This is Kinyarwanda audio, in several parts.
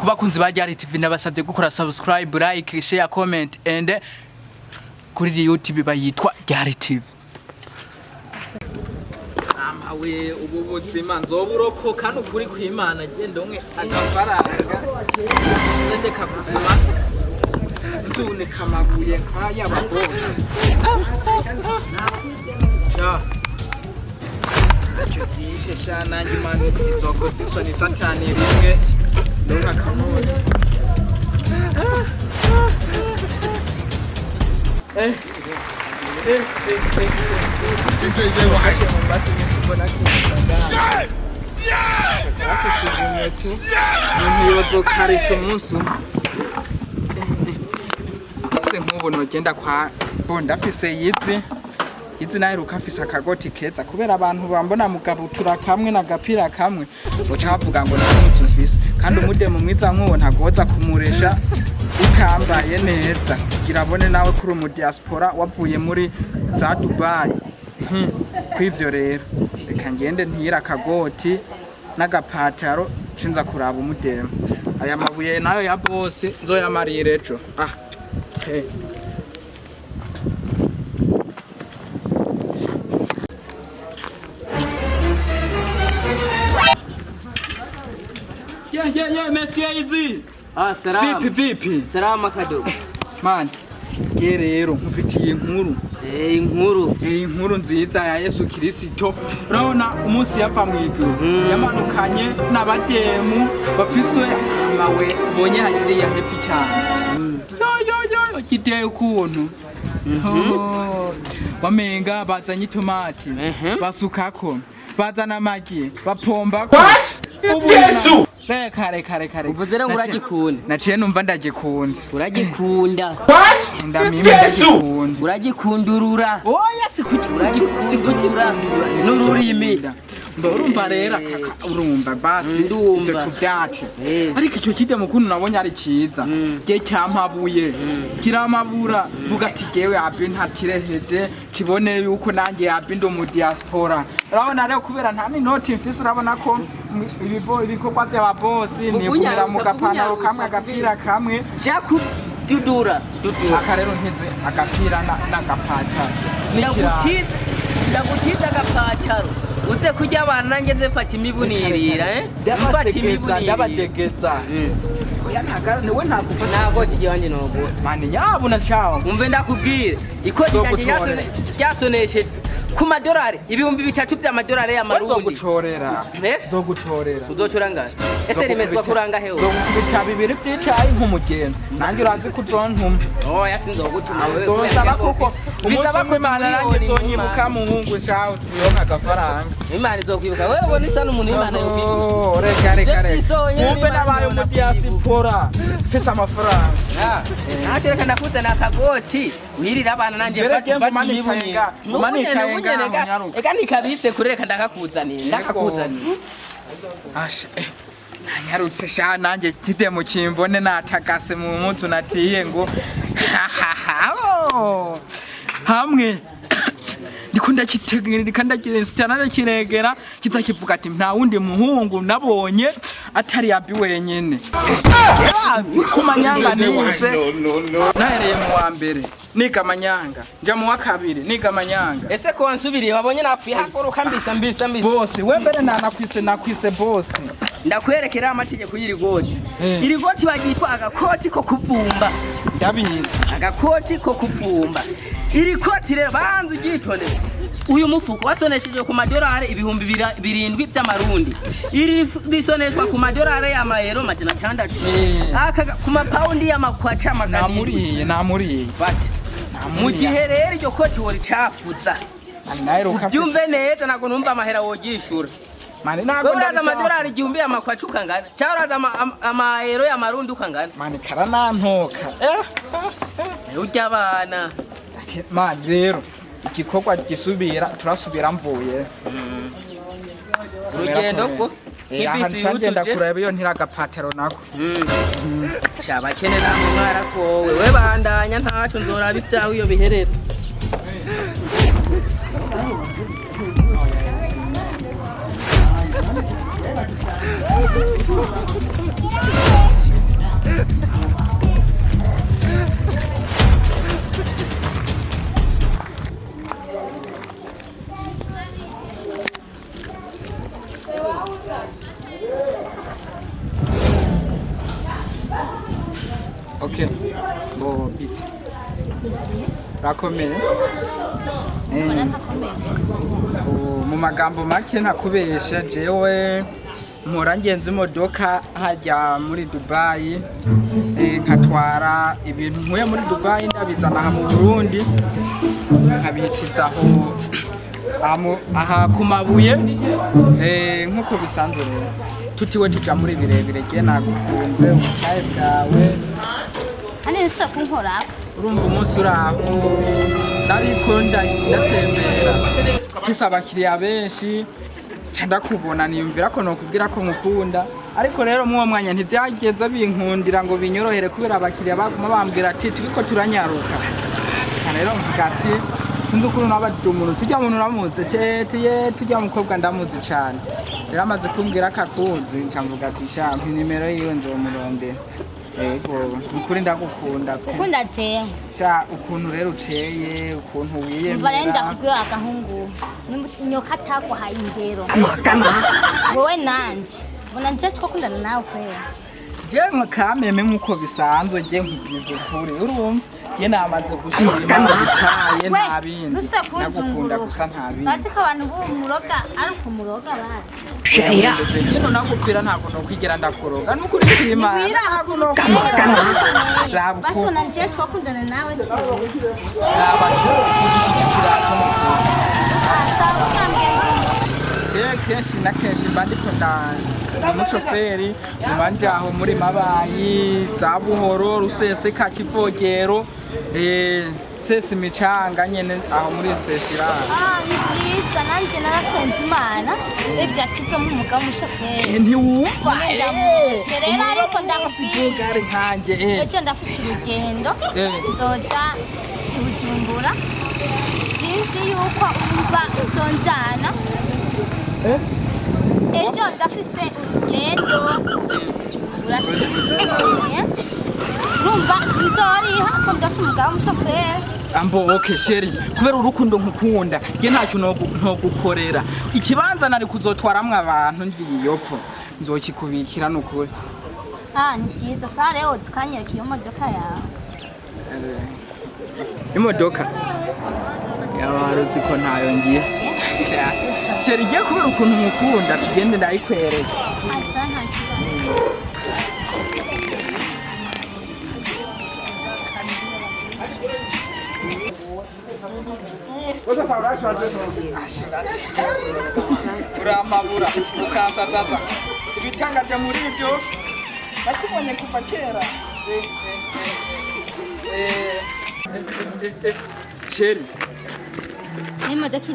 kubakunzi ba Ryari TV nabasabye gukora subscribe, like, share, comment and kuri YouTube bayitwa Ryari TV. Amawe ubu buzima nzoburoko kandi ukuri kw'Imana gende umwe agafaranga zende kakuguma ndune kamabuye nkaya bagomba icyo zishe shana ngimana izoko zisoni satani rimwe ndonka kamone nk'ubu nogenda kwa bonda afise yizi naheruka afise akagoti keza kubera abantu bambona mugabutura kamwe n'agapira kamwe uca bavuga ngo ntamuzu mfise kandi umudemu mwiza nk'uwo ntagoza kumuresha utambaye neza kugira abone nawe kuri mu diaspora wavuye muri za Dubai kwivyo rero reka ngende ntira akagoti n'agapataro cinza kuraba umudemu aya mabuye nayo ya boss nzoyamarire ejo okay. Yeah, Messi izi. Salam. Vipi? Salama kadogo. Man, rero nkufitiye inkuru. Inkuru nziza ya Yesu Kristo. Urabona umunsi yapfa mu ijuru. Yamanukanye n'abademu bafise amawe bonye hagire ya happy cyane. Yo, kiteye ukuntu. Wamenga bazanye tomati. Basukako. Bazana amagi. Bapomba ko. Yesu! Kare. Uvuze ngo uragikunda. Naciye numva ndagikunze. Uragikunda. Ndamime ndagikunda. Uragikundurura. Oya sikukira. Nururimi. Urumva rero urumva basi icyo tubyake. Ariko icyo kide mukunu nabonye ari kiza. Ge cyampabuye. Kiramabura vuga ati gewe abi ntatireheje kibone yuko nanjye abi ndo mu diaspora. Urabona rero kubera nta minoti mfise urabona ko ibikorwa by'aba boss ni kumera mu gapantaro kamwe agapira kamwe jaku dudura aka rero ntize agapira n'agapataro ndagutiza agapataro uze kujya abantu nanjye nzefata imibunirira mfata imibunirira ndabajegeza oya ntago kijyanye nogo mani nyabuna chawo umve ndakubwire ikoti yanjye ryasonesheje ku madolari ibihumbi 3 by'amadolari y'amarundi nzogucorera uzocora ngahe ese rimeswa kuranga heho nzogukubita 2 by'icayi nk'umugenda nanjye urazi kuzontuma oya sinzogutuma wewe uzosaba kuko bisaba ko Imana nanjye zonyibuka mu Mungu shawo tuyonka agafaranga Imana izokwibuka wewe ubona isa n'umuntu Imana yokwibuka reka umve nabaye mu diaspora fisa amafaranga reka ndakuzana akagoti wirira abana nanjye fata imibunira eka nikabitse kure reka ndakakuzanira ashe nanyarutse sha nanjye kide mu kimbone natagase mu munzu natiye ngo hamwe ndikunda kitegera kandi kinsitana kiregera kitakivuga ati nta wundi muhungu nabonye atari yabi wenyene kumanyanga nize nahereye mu wa mbere niga amanyanga nja mu wa kabiri niga amanyanga ese ko wansubiriye wabonye napfuye haguruka mbisa bose we mbere nakwise bose ndakwerekera amategeko y'irigoti irigoti bagitwa agakoti ko kuvumba ndabizi agakoti ko kuvumba irikoti rero banzu gitone uyu mufuko wasonesheje ku madolari ibihumbi 7 by'amarundi iri risoneshwa ku madolari y'amayero 600 aka ku mapaundi y'amakwaca magana namuriye bati mu gihe rero iryo koti wori cafuza ubyumve neza nago numva amahera wogishura mani nago ndaza amadolari 1000 y'amakwaca ukangana cyaraza amayero y'amarundi ukangana mani karanantoka urya abana mani rero igikorwa gisubira turasubira mvuye urugendo ko ibisi yutuje kureba iyo ntiragapataro nako cyabakene namwe mwarakowe we bandanya ntacu nzoraba ibyawe iyo biherera urakomeye mu magambo make ntakubesha jewe mpora ngenza imodoka hajya muri Dubai nkatwara ibintu nkuye muri Dubai ndabizana aha mu Burundi nkabitizaho aha ku mabuye nkuko bisanzwe rero tutiwe tuja muri birebire je nagukunze ubutaye bwawe ane nsa kunkora urumva umunsi uraho ndabikunda ndatembera mfise abakiriya benshi ndakubona niyumvira ko nokubwira ko mukunda ariko rero muwo mwanya ntivyageze binkundira ngo binyorohere kubera abakiriya baguma bambwira ati turiko turanyaruka rero mvuga ati sinzi ukuntu nabajije umuntu tujya umuntu uramuzi tetiye tujya mukobwa ndamuzi cyane rero amaze kumbwira akakunzi ncamvuga ati shampi nimero yiwe nzomurondera ego ukuri ndagukunda ukunda je cha ukuntu rero uceye ukuntu wiyemera barenda kubwira agahungu nyoka tako hayingero wowe nanje bona nje twakundana nawe kwera je nkameme nkuko bisanzwe je nkubwiza ukuri urumva je namaze gushima bitaye ntabindi nagukunda gusa ntabindi bazi ko abantu b'umuroga ari kumuroga bari sheya yino nakupira ntabwo no kwigera ndakoroga nukuri kwima ntabwo no kwigera basona nje twakundana nawe raba cyo kugishikira cyo kenshi na kenshi mbandiko umushoferi mubanje aho muri Mabayi za Buhoro Ruseseka Kivogero sesi micanga nyene aho muri sesira nibyiza nanje narasenze Imana ebyatizo mu mugabo umushoferi ntiwumva rero ariko ndakubwira ari nkanje ejo ndafise urugendo nzoja Bujumbura sinzi yuko umva nzonjana ejo ndafise urugendo Bujumbura rumva sinzoriha ko ndafise umugabo umushoferi ambo okay sheri kubera urukundo nkukunda je ntacyo ntogukorera ikibanza nari kuzotwaramwe abantu ngiye yopfo nzokikubikira nukuri ni byiza sare rero tukanyereka iyo modoka yawe imodoka yabaruzi ko ntayo ngiye sheri je kubera ukuntu nkukunda tugende ndayikwereka uramabura ukasazaza ibitangaje muri ibyo nakubonye kuva kera sheri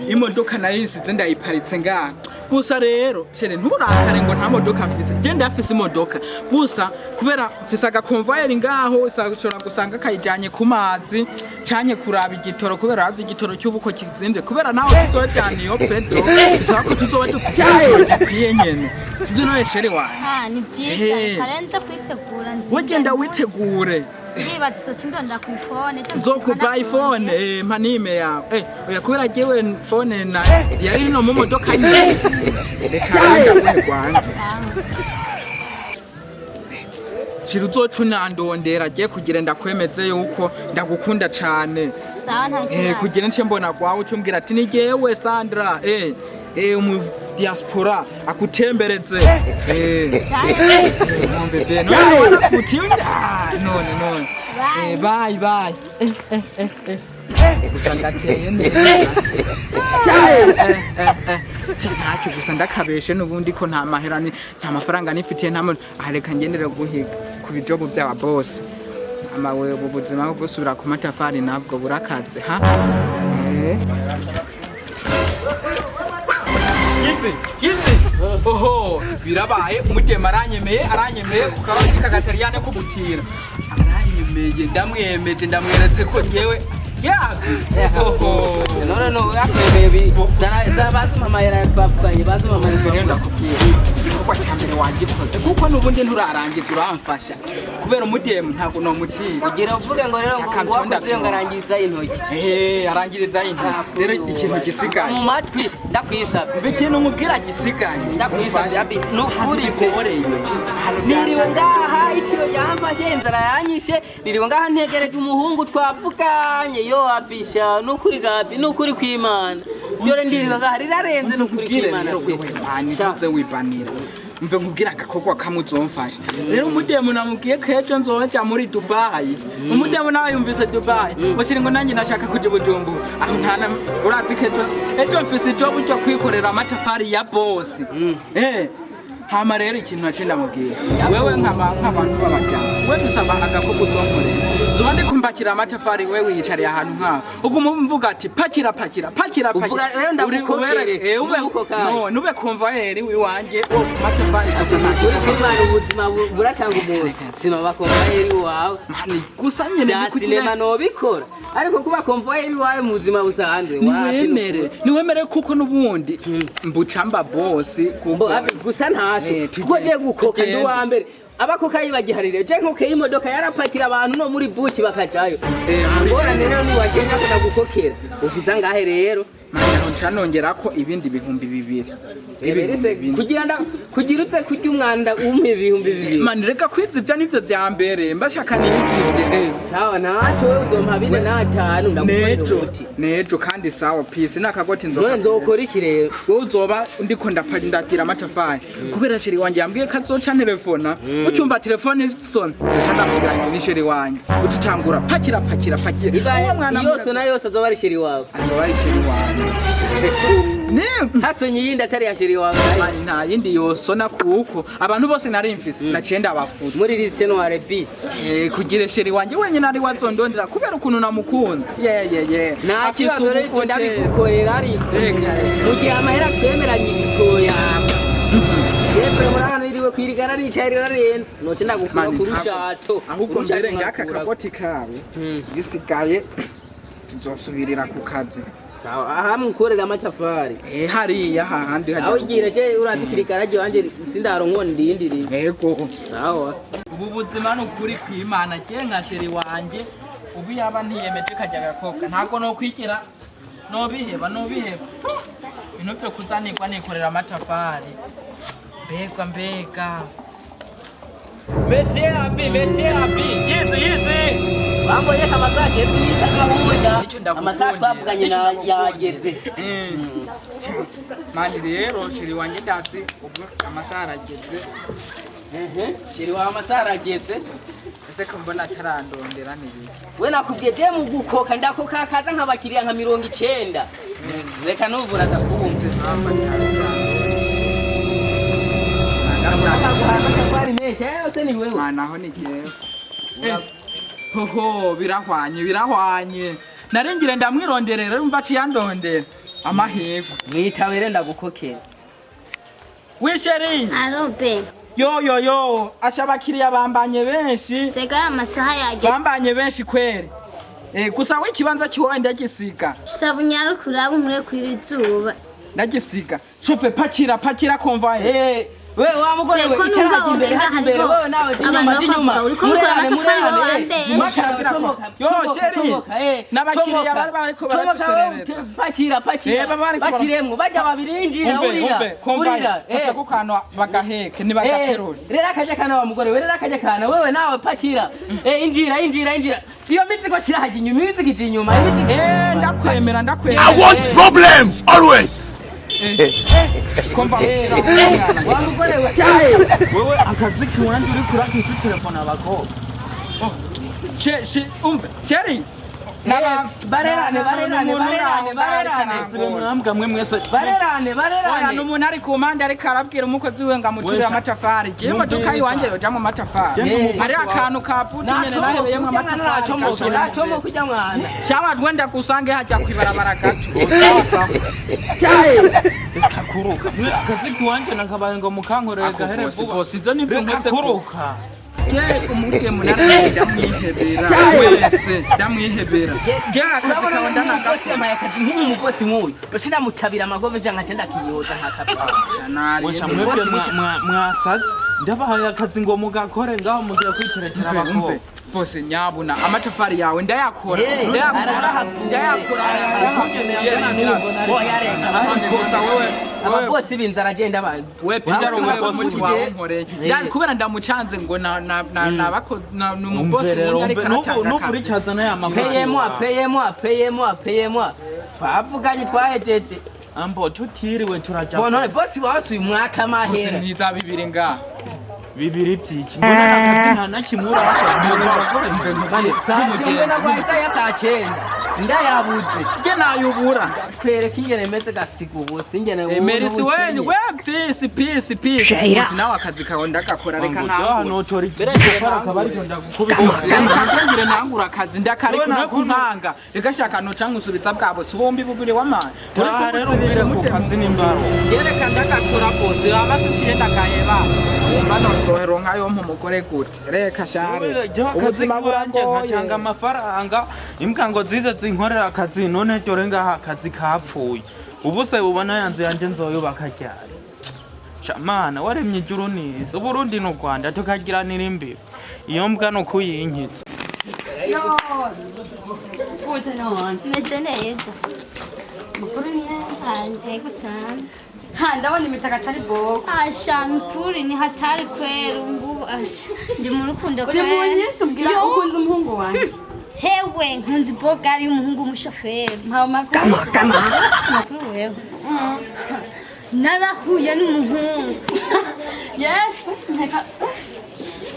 imodoka narisize ndayiparitse ngaha gusa rero sheri nturakare ngo nta modoka mfise je ndafise imodoka gusa kubera mfise agakonvoyeri ngaho usashobora gusanga kayijanye ku mazi canye kuraba igitoro kubera hazi igitoro cy'ubuko kizimvye kubera nawe tuzojyana iyo petro bisaba ko tuzoba dufise igitoro gikwiye nyene sizo noye sheri wawe ni byiza karenze kwitegura nzi wogenda witegure niba tuzocindondera ku phone nzokuba iPhone mpanime yawe oya kubera jewe phone na yari no mu modoka nyine reka ngabone kwanje shira uzocunandondera je kugira ndakwemeze yuko ndagukunda cyane sawa nta kugira nce mbona kwawe ucumbwira ati ni jewe Sandra umu diaspora akutembereze mon bébé none kutinda none bye gusa ndateye neza ntacyo gusa ndakabeshe n'ubundi ko nta mahera nta mafaranga nifitiye nta areka ngendere guhiga ku bijobo by'aba boss amawe ubuzima bwo gusubira ku matafari nabwo burakaze ha Gizi oho birabaye umutema aranyemeye ukabashika agatariyane ko gutira aranyemeye ndamweretse ko ngewe oho no yakwemeye bazi mama yarabavuganye bazi mama ndakubwiye igikorwa cya mbere wagikoze kuko nubundi nturarangiza uramfasha kubera umutema ntabwo no muciye ugira uvuge ngo rero ngo arangiriza intoki arangiriza intoki rero ikintu gisigaye mu matwi ndakwisabye ikintu mubwira gisigaye ndakwisabye nukuri goreye niriwe ngaha iti itiro ryamfashe inzara yanyishe niriwe ngaha ntegereje umuhungu twapfukanye yo apisha nukuri gabi nukuri kwimana byore ndiriwe ngaha rirarenze nukuri kwimana ntuze wibanira mve nkubwira agakogwa kamuzomfasha rero umudemu namubwiye kejo nzoja muri Dubai umudemu nawe yumvise Dubai boshira ngo nanjye nashaka kuja Bujumbura aho ntana urazi kejo ejo mfise job cyo kwikorera amatafari ya boss hama rero ikintu nacenda mubwiye wewe nk'abantu babajana wewe dusaba agakogwa uzonkorera zobande kumbakira amatafari wewe yicariye ahantu nkaho uguma mvuga ati pakira rero ndakukokere no nube kumva heri wiwanje amatafari gusa nakuri kwimana ubuzima buracanga umuntu sino bakomva heri wawe mani gusa nyene sinema nobikora ariko kuba komva heri wawe mu buzima busanzwe niwemere kuko nubundi mbucamba boss kuko gusa ntaco kuko je gukoka ndi wa mbere abakoka yibagiharire je nkuke imodoka yarapakira abantu no muri buti bakajayo ngora rero ni wagenda kana gukokera ufisa ngahe rero manje ncanongera ko ibindi bihumbi 2 kugirutse kujya umwanda umpe ibihumbi 2 mani reka kwizivya nivyo vya mbere mbashaka nizivye sawa naco uzompa bine n'atanu ndagukorera nejo kandi sawa peace nakagoti nzokora iki rero wowe uzoba ndiko ndagira amatafari kubera sheri wanje yambwiye kazoca telefona ucyumva telefone isona ndamubwira ni sheri wanje ututangura pakira uwo mwana yose azoba ari sheri wawe hasonye yindi atari ya sheri wawe nta yindi yosona kuko abantu bose nari mfise nacenda abafuta muri liste noire B kugira sheri wanje wenyine ari wazondondera kubera ukuntu namukunza nta kibazo rero ndabikukorera ari mugihe amahera twemeranye igitoya yepre murana iriwe kwirigara ricaye rirarenze noce ndagukura kurushato ahubwo mbere ngaka kagoti kawe bisigaye tuzosubirira ku kazi sawa aha mukorera amatafari hariya hahandi haje aho igira je uratikirikara je wanje sindaro ndindiri yego sawa ubu buzima n'ukuri kwimana je nka sheri wanje ubu yaba ntiyemeje kajya gakobwa ntago no kwikira no biheba ibintu byo kuzanirwa nikorera amatafari mbega Monsieur Abi yizi bamboye kamasaje sitakabuya amasaje twavuganye na yageze mani rero shiri wanje ndatsi ubwo amasara ageze shiri wa amasara ageze ese ko mbona atarandondera nibiki we nakubwiye je mu gukoka ndakoka kaza nk'abakiriya nka 90 reka nuvura atakumve manaho ni jewe hoho birahwanye narengire ndamwironderera umva ciyandondera amahego mwitabere ndagukokera wisheri arobe yo ashabakiriya bambanye benshi tega amasaha yage bambanye benshi kwere gusa we kibanza kiwowe ndagisiga sabunyarukura nkure kwirizuba ndagisiga shofe pakira konvaye we wamugore we icyaha imbere hakimbere wewe nawe jinyuma yo sheri nabakiriya bari bariko baraduserereza pakira bashiremwe bajya babirinjira urira kukano bagaheke ni bagaterura rera kaje kana wa mugore we rera kaje kana wewe nawe pakira injira iyo mizigo shirahaje inyuma imizigo inyuma ndakwemera I want problems always komba wamugore wewe akazi kiwanje uri kurakisha telefone abako sheri barerane mwambwa mwe mwese barerane n'umuntu ari ku mpande ariko arabwira umukozi we ngo amuturire amatafari je imodoka yiwanje yoja mu matafari ari akantu ka puti nyene nahebeye mu matafari nacomo kujya mwana shawa rwenda kusange hajya kwibarabara gato sawa kakuruka akazi kiwanje nakabaye ngo mukankoreye gahere vuba ivyo nivyo nketse kuruka umutwe munara ndamwihebera wese ndamwihebera akazi kawe ndanakosi amaye akazi nk'umugosi nk'uyu bashira mutabira amagove janga cyenda kiyoza nkakapfa wesha mwebwe mwasaze ndabahaye akazi ngo mugakore ngaho mugiye kwiterekera abako bose nyabuna amatafari yawe ndayakora ndayakora gusa wewe ababosi binzara agenda ba we pigaro wewe muti wankoreye ndari kubera ndamucanze ngo nabako numubosi ngo ari karatanga nukuri cyazana ya makuru payemo twavuganye twahejeje ambo tutiriwe turaja none bosi wasuye umwaka mahera niza bibiri nga bibiri byiki mbona nakazi nta nakimura bakora mve mubale kimwe na bahisa ya saa 9 ndayabuze je nayubura kwereka ingene meze gasiga ubusi ingene Merisi wenyu we peace nawe akazi kawe ndakakora reka ntaho notori gukora kabari cyo ndagukubita ngire nangura akazi ndakari kuno kuntanga reka shaka no cangusubiza bwabo subombi bubiri wamana uri rero ubishe ku kazi n'imbaro reka ndakakora bose abasuciye ndakayeba bano zohero nkayo mpumugore gute reka share ubuzima buranje nkatanga amafaranga imbwa ngo zize zinkorera akazi none dore ngaha akazi kapfuye ubuse ubona yanze yanje nzoyubaka ryari Shamana waremye ijuru n'izi Burundi no Rwanda tukagiranira imbibi iyo mbwa no kuyinkitsa meze neza mukuru ni ego cyane ndabona imitaka atari boko asha mukuru ni hatari kwera ngubu asha ndi mu rukundo kwera uri mu nyinshi ubwira ukunda umuhungu wanjye hewe nkunzi boga ari umuhungu umushoferi kama makuru wewe narahuye n'umuhungu yes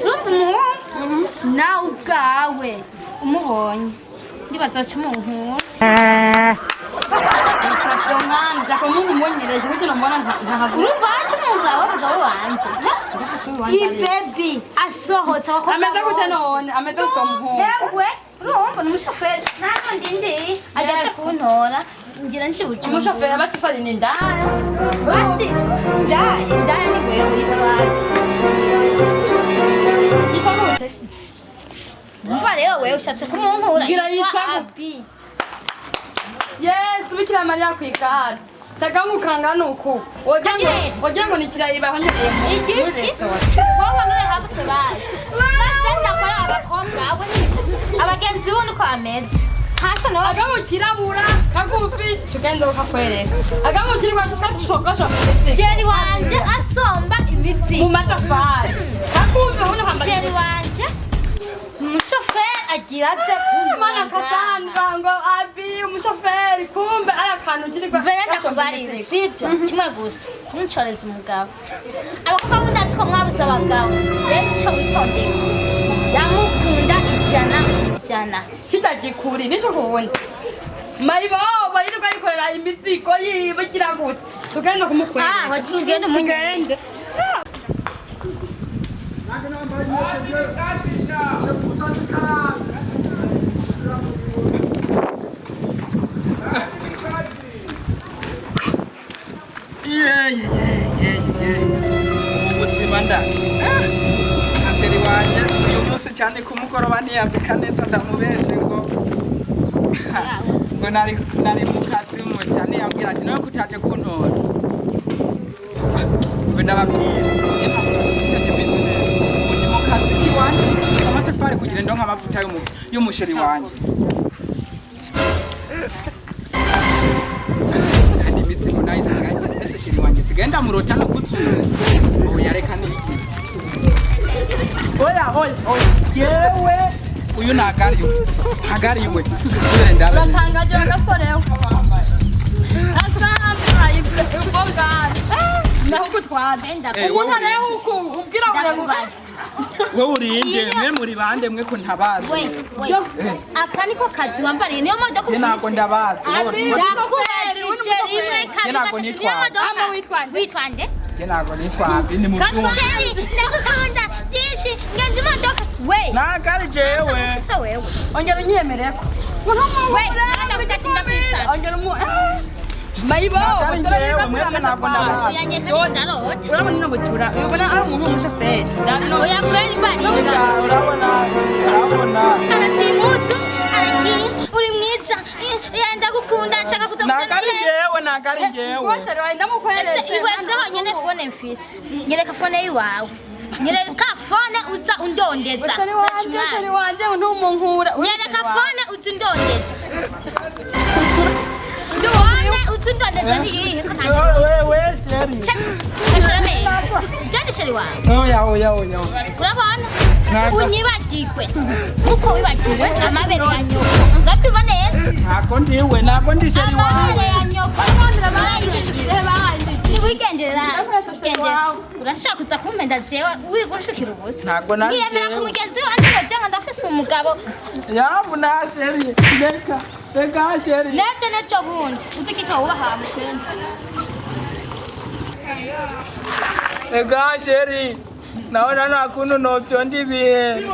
n'umuhungu nawe ubwawe umubonye ndibazoca umuhungu nja ko mungu munyereje kugira mbona ntahabura bacu umugabo wanje ibebi asohotse ameze gute none ameze gute umuhungu hewe urumva n'umushoferi ntabwo ndindi ageze kuntora ngira nkibuca umushoferi abashoferi ni ndaya basi ndaya ni wewe yitwaje yitwa gute umva rero wewe ushatse kumunkura Ngira yitwa Abi yes bikira Maria kwigara sagangu kangana uku wagira ngo nikirayiba honyereye igiki wowe none habute basi bazenda kwa abakomba abo abagenzi bo nuko ameze hasa no agamu kirabura kagufi tugenda ukakwereka agamu kirwa tukashokosha sheri wanje asomba imitsi mu matafari kagufi ubona hambara sheri wanje umushoferi agira ate kumana kasanga ngo abi umushoferi kumbe arakantu kirwa verenda kubarira sibyo kimwe gusa nuncoreza umugabo abakobwa mundazi ko mwabuze abagabo rero witondeye yamukunda ijana kitagikuri nico kuwundi mayibobo yirirwa yikorera imizigo yibagira gute tugenda kumukwereka aho tugende mugende ubuzima nda asheri wanje uyu munsi cyane kumugoroba ntiyambika neza ndamubeshe ngo nari mu kazi mu cyane yambwira ati nawe kutaje kuntora ubu ndababwira undi mu kazi kiwanje amatafari kugira ndonka amavuta y'umusheri wanje kandi imizigo nayo isigaye ese sheri wanje sigenda murota no kutsura ubu yareka niki oya yewe uyu nagariwe subire ndabe batangaje bagasorewe asanzwe ibonga naho kutwara umuntu rero uko ubwira ngo wowe urinde mwe muri bande mwe ko ntabazi aka niko kazi wambariye niyo modoka ufise ntabwo ndabazi ndakubajije rimwe kabiri niyo modoka witwande ntabwo nitwabi ni mutungo ndagukunda byinshi ngenzi imodoka we nagari jewe wewe ongera unyemereye ko we ndakudatinda kwisa ongera mayibo ntabwo ndabazi uyanyeka ndarota urabona ino mutura ubona ari umuntu w'umushoferi oya kweli barira urabona aratimutsu araki uri mwiza yenda gukunda nshaka kuzakuzana nagari jewe washari wenda mukweretse iwenze honyene fone mfise nyereka fone yiwawe nyereka fone uza undondeza washari wanje ntumunkura nyereka fone uza undondeza duhone uza undondeza niyihe ko ntagira wewe sheri Gashirame. Jani sheri wawe. oya Urabona? Ntabwo. Unyibagirwe. Uko wibagiwe amabere ya nyoko. Urabyumva neza? ntabwo ndi sheri wawe Amabere ya nyoko none barayibagire bahandi. Niwigendera. Gendera. Urashaka kuza kumpenda jewe uri gushikira ubusa. Ntabwo nanjye. Niyemera ku mugenzi wanjye ngo jenga ndafise umugabo. yabuna sheri reka sheri Nete neco bundi. Uzikika ubaha mushende. reka sheri naona nta kuntu novyonda ibihe